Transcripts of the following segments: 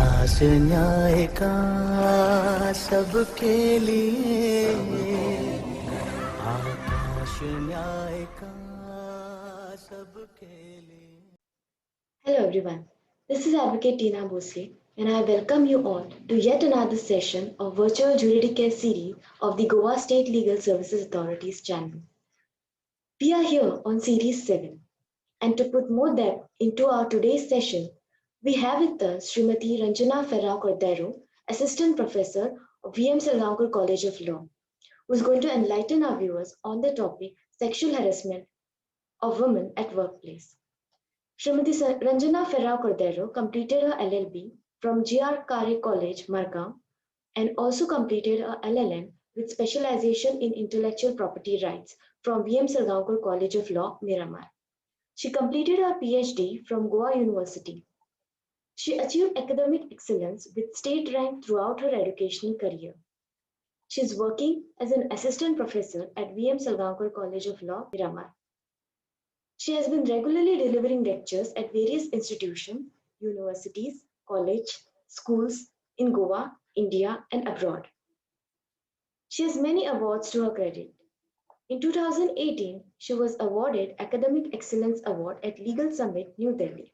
आकाश न्याय का सबके लिए, आकाश न्याय का सबके लिए. Hello everyone, this is Advocate Tina Bhosle and I welcome you all to yet another session of Virtual Juridicare series of the Goa State Legal Services Authority's channel. We are here on Series 7 and to put more depth into our today's session, we have with us Srimati Ranjana Ferrao Cordero, Assistant Professor of VM Salgaonkar College of Law, who is going to enlighten our viewers on the topic sexual harassment of women at workplace. Srimati Ranjana Ferrao Cordero completed her LLB from GR Kare College, Margao, and also completed her LLM with specialization in intellectual property rights from VM Salgaonkar College of Law, Miramar. She completed her PhD from Goa University. She achieved academic excellence with state rank throughout her educational career. She is working as an assistant professor at VM Salgaonkar College of Law, Miramar. She has been regularly delivering lectures at various institutions, universities, colleges, schools in Goa, India, and abroad. She has many awards to her credit. In 2018, she was awarded Academic Excellence Award at Legal Summit, New Delhi.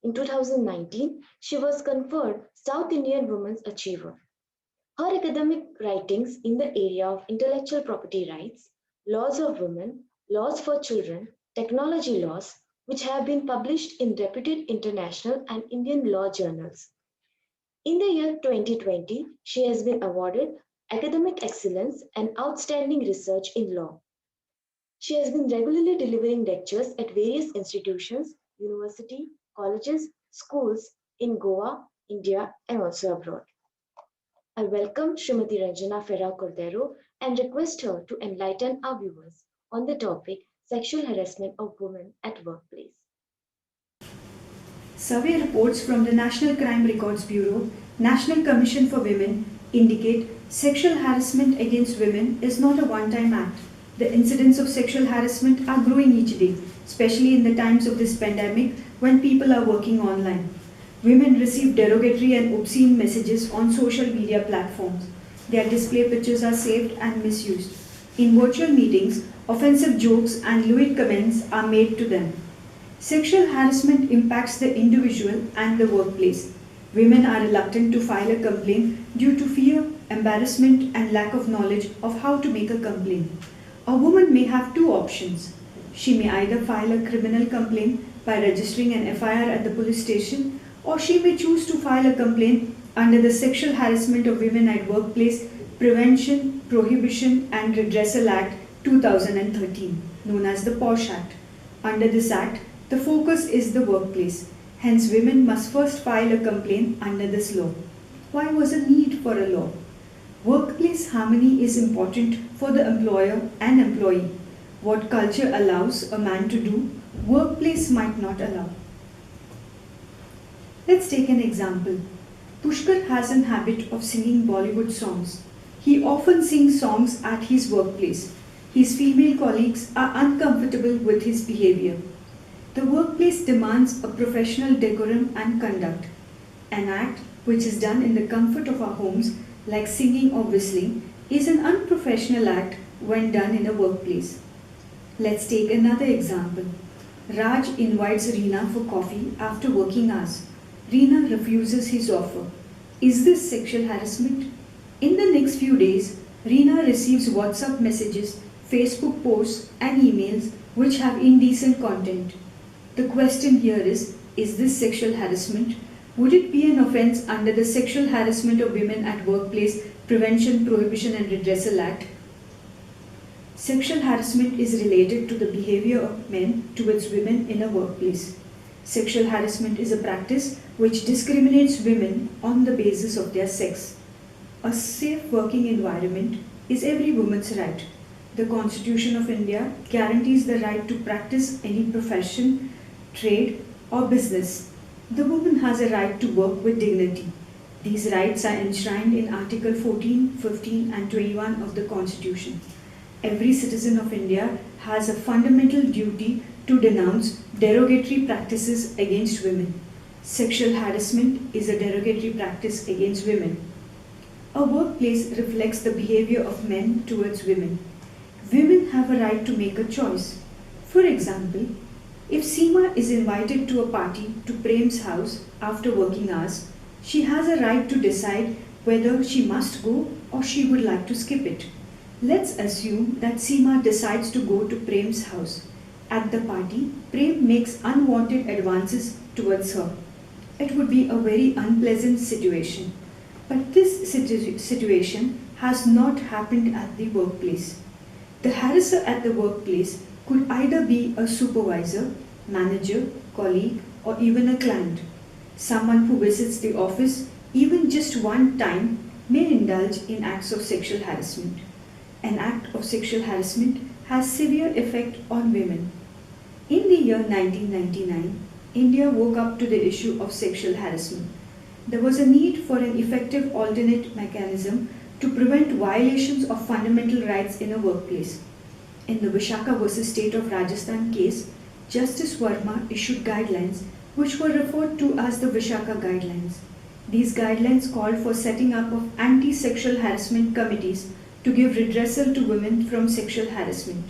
In 2019, she was conferred South Indian Women's Achiever. Her academic writings in the area of intellectual property rights, laws of women, laws for children, technology laws, which have been published in reputed international and Indian law journals. In the year 2020, she has been awarded Academic Excellence and Outstanding Research in Law. She has been regularly delivering lectures at various institutions, universities, colleges, schools in Goa, India, and also abroad. I welcome Srimati Ranjana Ferrao Cordero and request her to enlighten our viewers on the topic sexual harassment of women at workplace. Survey reports from the National Crime Records Bureau, National Commission for Women indicate sexual harassment against women is not a one-time act. The incidents of sexual harassment are growing each day, especially in the times of this pandemic when people are working online. Women receive derogatory and obscene messages on social media platforms. Their display pictures are saved and misused. In virtual meetings, offensive jokes and lewd comments are made to them. Sexual harassment impacts the individual and the workplace. Women are reluctant to file a complaint due to fear, embarrassment, and lack of knowledge of how to make a complaint. A woman may have two options. She may either file a criminal complaint by registering an FIR at the police station, or she may choose to file a complaint under the Sexual Harassment of Women at Workplace Prevention, Prohibition and Redressal Act 2013, known as the POSH Act. Under this act, the focus is the workplace. Hence, women must first file a complaint under this law. Why was a need for a law? Workplace harmony is important for the employer and employee. What culture allows a man to do, workplace might not allow. Let's take an example. Pushkar has an habit of singing Bollywood songs. He often sings songs at his workplace. His female colleagues are uncomfortable with his behavior. The workplace demands a professional decorum and conduct. An act which is done in the comfort of our homes, like singing or whistling, is an unprofessional act when done in a workplace. Let's take another example. Raj invites Reena for coffee after working hours. Reena refuses his offer. Is this sexual harassment? In the next few days, Reena receives WhatsApp messages, Facebook posts, and emails which have indecent content. The question here is this sexual harassment? Would it be an offence under the Sexual Harassment of Women at Workplace Prevention, Prohibition and Redressal Act? Sexual harassment is related to the behavior of men towards women in a workplace. Sexual harassment is a practice which discriminates women on the basis of their sex. A safe working environment is every woman's right. The Constitution of India guarantees the right to practice any profession, trade, or business. The woman has a right to work with dignity. These rights are enshrined in Article 14, 15, and 21 of the Constitution. Every citizen of India has a fundamental duty to denounce derogatory practices against women. Sexual harassment is a derogatory practice against women. A workplace reflects the behavior of men towards women. Women have a right to make a choice. For example, if Seema is invited to a party to Prem's house after working hours, she has a right to decide whether she must go or she would like to skip it. Let's assume that Seema decides to go to Prem's house. At the party, Prem makes unwanted advances towards her. It would be a very unpleasant situation. But this situation has not happened at the workplace. The harasser at the workplace could either be a supervisor, manager, colleague, or even a client. Someone who visits the office even just one time may indulge in acts of sexual harassment. An act of sexual harassment has severe effect on women. In the year 1999, India woke up to the issue of sexual harassment. There was a need for an effective alternate mechanism to prevent violations of fundamental rights in a workplace. In the Vishaka versus State of Rajasthan case, Justice Verma issued guidelines which were referred to as the Vishaka Guidelines. These guidelines called for setting up of anti-sexual harassment committees to give redressal to women from sexual harassment.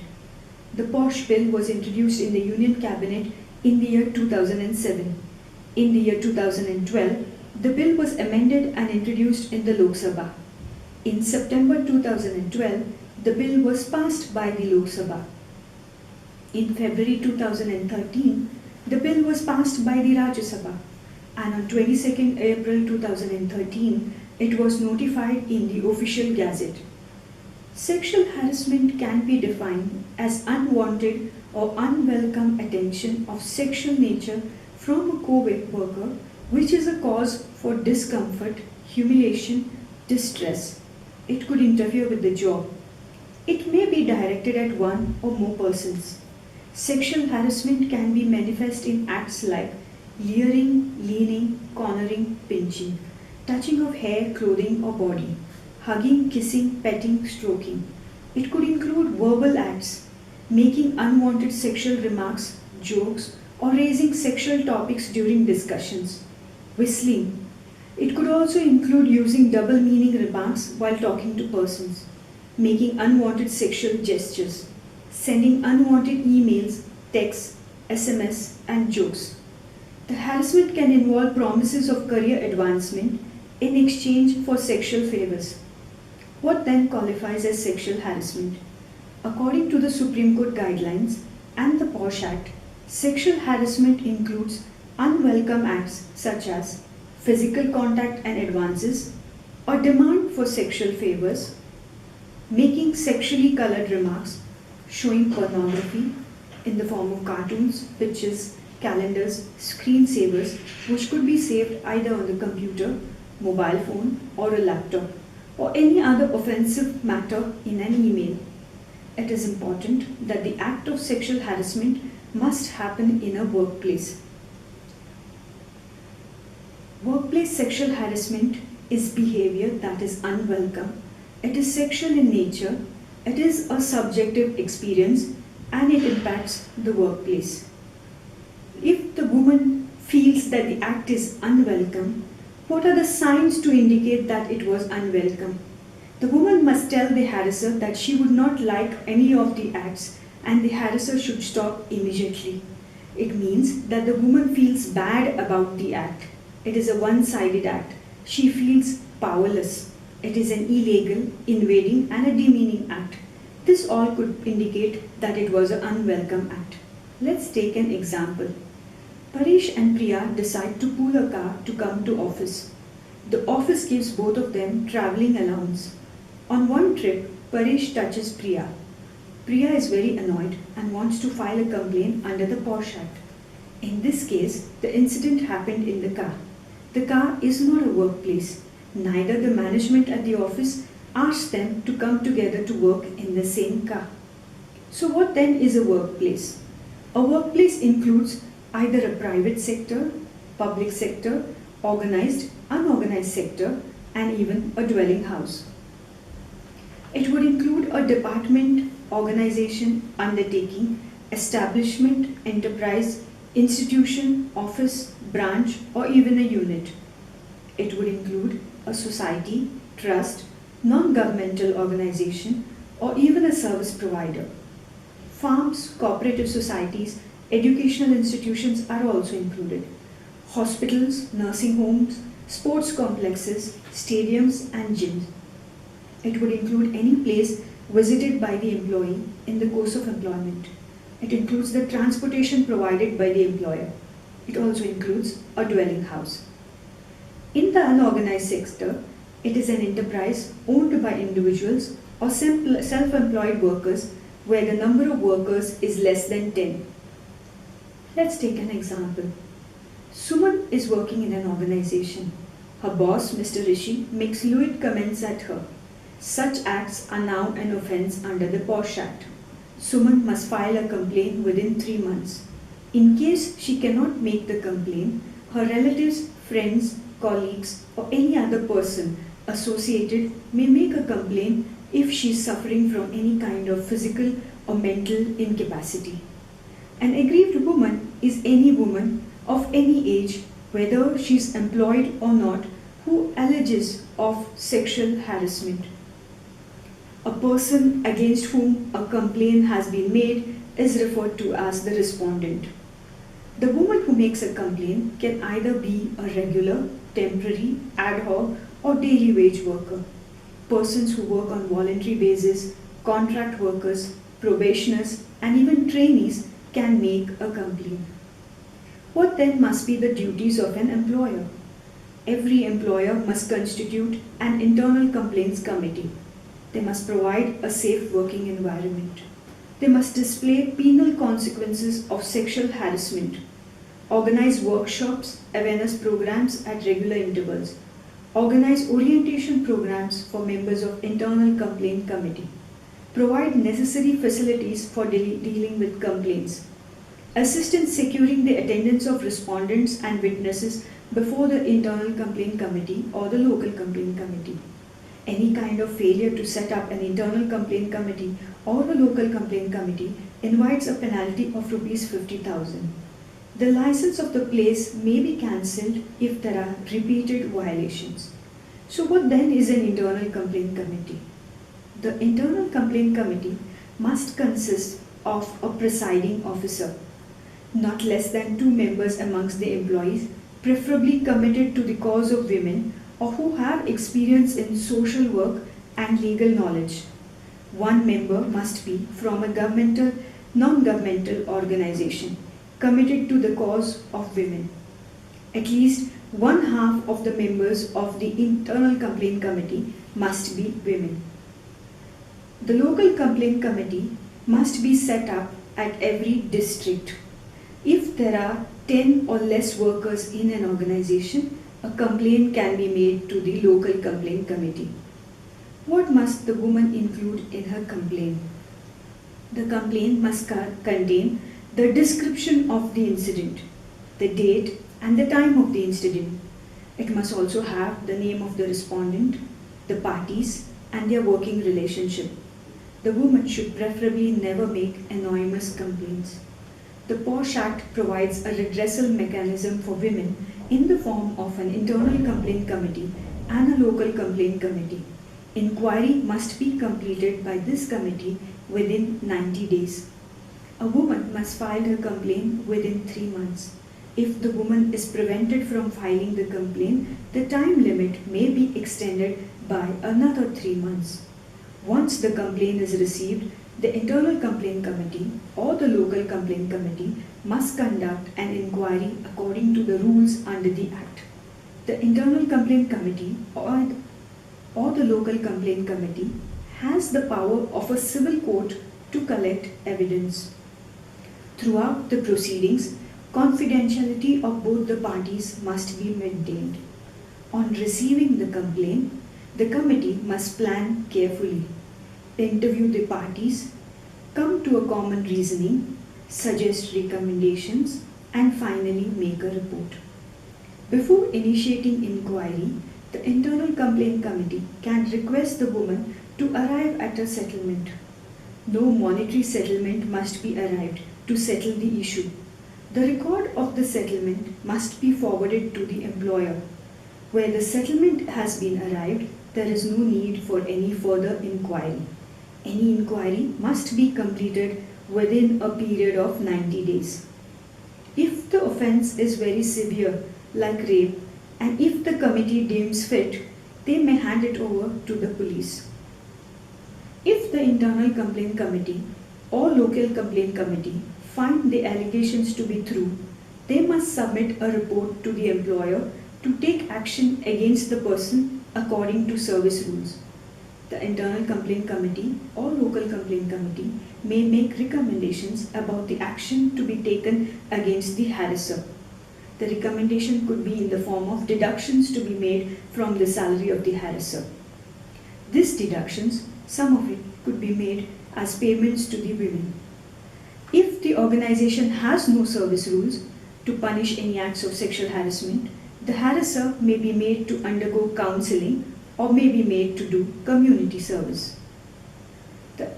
The POSH bill was introduced in the Union Cabinet in the year 2007. In the year 2012, the bill was amended and introduced in the Lok Sabha. In September 2012, the bill was passed by the Lok Sabha. In February 2013, the bill was passed by the Rajya Sabha, and on 22nd April 2013, it was notified in the official gazette. Sexual harassment can be defined as unwanted or unwelcome attention of sexual nature from a co-worker which is a cause for discomfort, humiliation, distress. It could interfere with the job. It may be directed at one or more persons. Sexual harassment can be manifest in acts like leering, leaning, cornering, pinching, touching of hair, clothing or body, hugging, kissing, petting, stroking. It could include verbal acts, making unwanted sexual remarks, jokes, or raising sexual topics during discussions. Whistling. It could also include using double meaning remarks while talking to persons, making unwanted sexual gestures, sending unwanted emails, texts, SMS, and jokes. The harassment can involve promises of career advancement in exchange for sexual favors. What then qualifies as sexual harassment? According to the Supreme Court guidelines and the POSH Act, sexual harassment includes unwelcome acts such as physical contact and advances, or demand for sexual favors, making sexually colored remarks, showing pornography in the form of cartoons, pictures, calendars, screensavers, which could be saved either on the computer, mobile phone, or a laptop, or any other offensive matter in an email. It is important that the act of sexual harassment must happen in a workplace. Workplace sexual harassment is behavior that is unwelcome. It is sexual in nature, it is a subjective experience, and it impacts the workplace. If the woman feels that the act is unwelcome, what are the signs to indicate that it was unwelcome? The woman must tell the harasser that she would not like any of the acts and the harasser should stop immediately. It means that the woman feels bad about the act. It is a one-sided act. She feels powerless. It is an illegal, invading and a demeaning act. This all could indicate that it was an unwelcome act. Let's take an example. Paresh and Priya decide to pool a car to come to office. The office gives both of them travelling allowance. On one trip, Paresh touches Priya. Priya is very annoyed and wants to file a complaint under the POSH Act. In this case, the incident happened in the car. The car is not a workplace. Neither the management at the office asked them to come together to work in the same car. So what then is a workplace? A workplace includes either a private sector, public sector, organized, unorganized sector, and even a dwelling house. It would include a department, organization, undertaking, establishment, enterprise, institution, office, branch, or even a unit. It would include a society, trust, non-governmental organization, or even a service provider. Farms, cooperative societies, educational institutions are also included. Hospitals, nursing homes, sports complexes, stadiums, and gyms. It would include any place visited by the employee in the course of employment. It includes the transportation provided by the employer. It also includes a dwelling house. In the unorganized sector, it is an enterprise owned by individuals or self-employed workers where the number of workers is less than 10. Let's take an example. Suman is working in an organization. Her boss, Mr. Rishi, makes lewd comments at her. Such acts are now an offence under the POSH Act. Suman must file a complaint within 3 months. In case she cannot make the complaint, her relatives, friends, colleagues, or any other person associated may make a complaint if she is suffering from any kind of physical or mental incapacity. An aggrieved woman is any woman of any age, whether she is employed or not, who alleges of sexual harassment. A person against whom a complaint has been made is referred to as the respondent. The woman who makes a complaint can either be a regular, temporary, ad hoc, or daily wage worker. Persons who work on voluntary basis, contract workers, probationers, and even trainees can make a complaint. What then must be the duties of an employer? Every employer must constitute an internal complaints committee. They must provide a safe working environment. They must display penal consequences of sexual harassment, organize workshops, awareness programs at regular intervals, organize orientation programs for members of internal complaint committee, provide necessary facilities for dealing with complaints, assist in securing the attendance of respondents and witnesses before the internal complaint committee or the local complaint committee. Any kind of failure to set up an internal complaint committee or the local complaint committee invites a penalty of Rs 50,000. The license of the place may be cancelled if there are repeated violations. So what then is an internal complaint committee? The internal complaint committee must consist of a presiding officer, not less than 2 members amongst the employees, preferably committed to the cause of women or who have experience in social work and legal knowledge. 1 member must be from a governmental, non-governmental organization committed to the cause of women. At least 1/2 of the members of the internal complaint committee must be women. The local complaint committee must be set up at every district. If there are 10 or less workers in an organization, a complaint can be made to the local complaint committee. What must the woman include in her complaint? The complaint must contain the description of the incident, the date and the time of the incident. It must also have the name of the respondent, the parties, and their working relationship. The woman should preferably never make anonymous complaints. The POSH Act provides a redressal mechanism for women in the form of an internal complaint committee and a local complaint committee. Inquiry must be completed by this committee within 90 days. A woman must file her complaint within 3 months. If the woman is prevented from filing the complaint, the time limit may be extended by another 3 months. Once the complaint is received, the internal complaint committee or the local complaint committee must conduct an inquiry according to the rules under the Act. The internal complaint committee or the local complaint committee has the power of a civil court to collect evidence. Throughout the proceedings, confidentiality of both the parties must be maintained. On receiving the complaint, the committee must plan carefully, interview the parties, come to a common reasoning, suggest recommendations, and finally make a report. Before initiating inquiry, the internal complaint committee can request the woman to arrive at a settlement. No monetary settlement must be arrived to settle the issue. The record of the settlement must be forwarded to the employer. Where the settlement has been arrived, there is no need for any further inquiry. Any inquiry must be completed within a period of 90 days. If the offence is very severe, like rape, and if the committee deems fit, they may hand it over to the police. If the Internal Complaint Committee or Local Complaint Committee find the allegations to be true, they must submit a report to the employer to take action against the person according to service rules. The Internal Complaint Committee or Local Complaint Committee may make recommendations about the action to be taken against the harasser. The recommendation could be in the form of deductions to be made from the salary of the harasser. These deductions, some of it could be made as payments to the women. If the organization has no service rules to punish any acts of sexual harassment, the harasser may be made to undergo counseling or may be made to do community service. The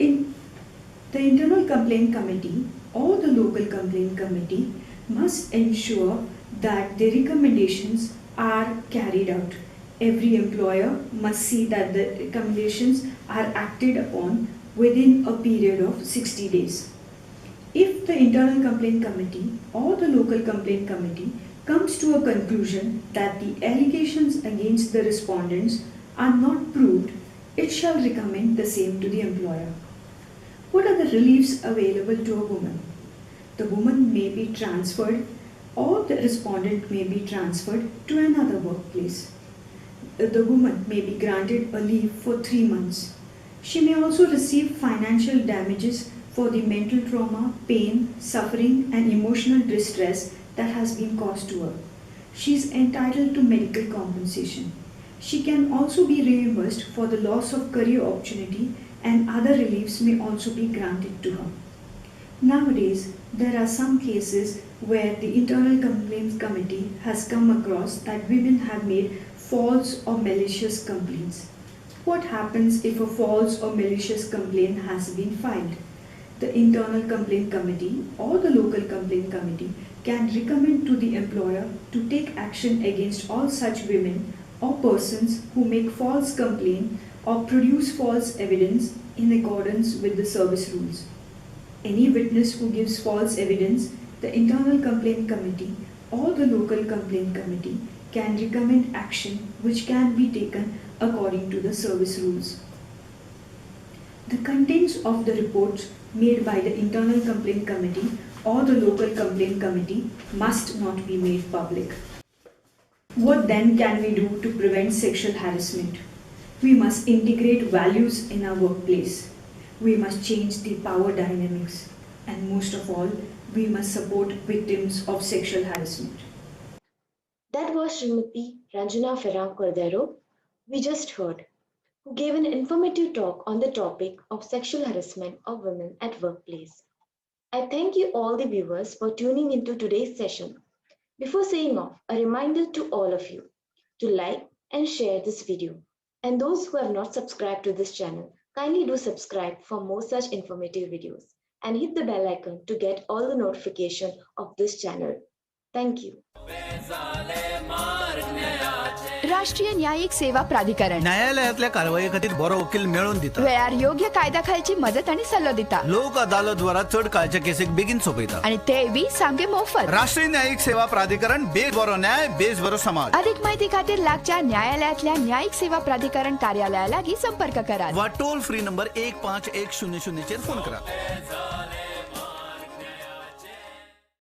Internal Complaint Committee or the Local Complaint Committee must ensure that the recommendations are carried out. Every employer must see that the recommendations are acted upon within a period of 60 days. If the Internal Complaint Committee or the Local Complaint Committee comes to a conclusion that the allegations against the respondents are not proved, it shall recommend the same to the employer. What are the reliefs available to a woman? The woman may be transferred or the respondent may be transferred to another workplace. The woman may be granted a leave for 3 months. She may also receive financial damages for the mental trauma, pain, suffering and emotional distress that has been caused to her. She is entitled to medical compensation. She can also be reimbursed for the loss of career opportunity and other reliefs may also be granted to her. Nowadays, there are some cases where the Internal Complaints Committee has come across that women have made false or malicious complaints. What happens if a false or malicious complaint has been filed? The Internal Complaint Committee or the Local Complaint Committee can recommend to the employer to take action against all such women or persons who make false complaint or produce false evidence in accordance with the service rules. Any witness who gives false evidence, the Internal Complaint Committee or the Local Complaint Committee can recommend action which can be taken according to the service rules. The contents of the reports made by the Internal Complaint Committee or the Local Complaint Committee must not be made public. What then can we do to prevent sexual harassment? We must integrate values in our workplace. We must change the power dynamics. And most of all, we must support victims of sexual harassment. That was Srimati Ranjana Ferram Cordero, we just heard, who gave an informative talk on the topic of sexual harassment of women at workplace. I thank you all the viewers for tuning into today's session. Before saying off, a reminder to all of you to like and share this video. And those who have not subscribed to this channel, kindly do subscribe for more such informative videos and hit the bell icon to get all the notification of this channel. Thank you. राष्ट्रीय न्यायिक सेवा प्राधिकरण न्यायालयातल्या कारवाई खातीर बरो वकील मेळून दिता. वेळार योग्य कायद्या खालची मदत आणि सल्लो दिता. लोक अदालत द्वारा चड काळच्या केसीक बेगीन सोपयता. आणि तेवूय सामके मोफत. राष्ट्रीय न्यायिक सेवा प्राधिकरण बेस बरो न्याय बेस बरो समाज. अधिक माहिती खातीर लागच्या न्यायालयातल्या न्यायिक सेवा प्राधिकरण कार्यालया लागीं संपर्क करा. वा टोल फ्री नंबर 151000 चेर फोन करा.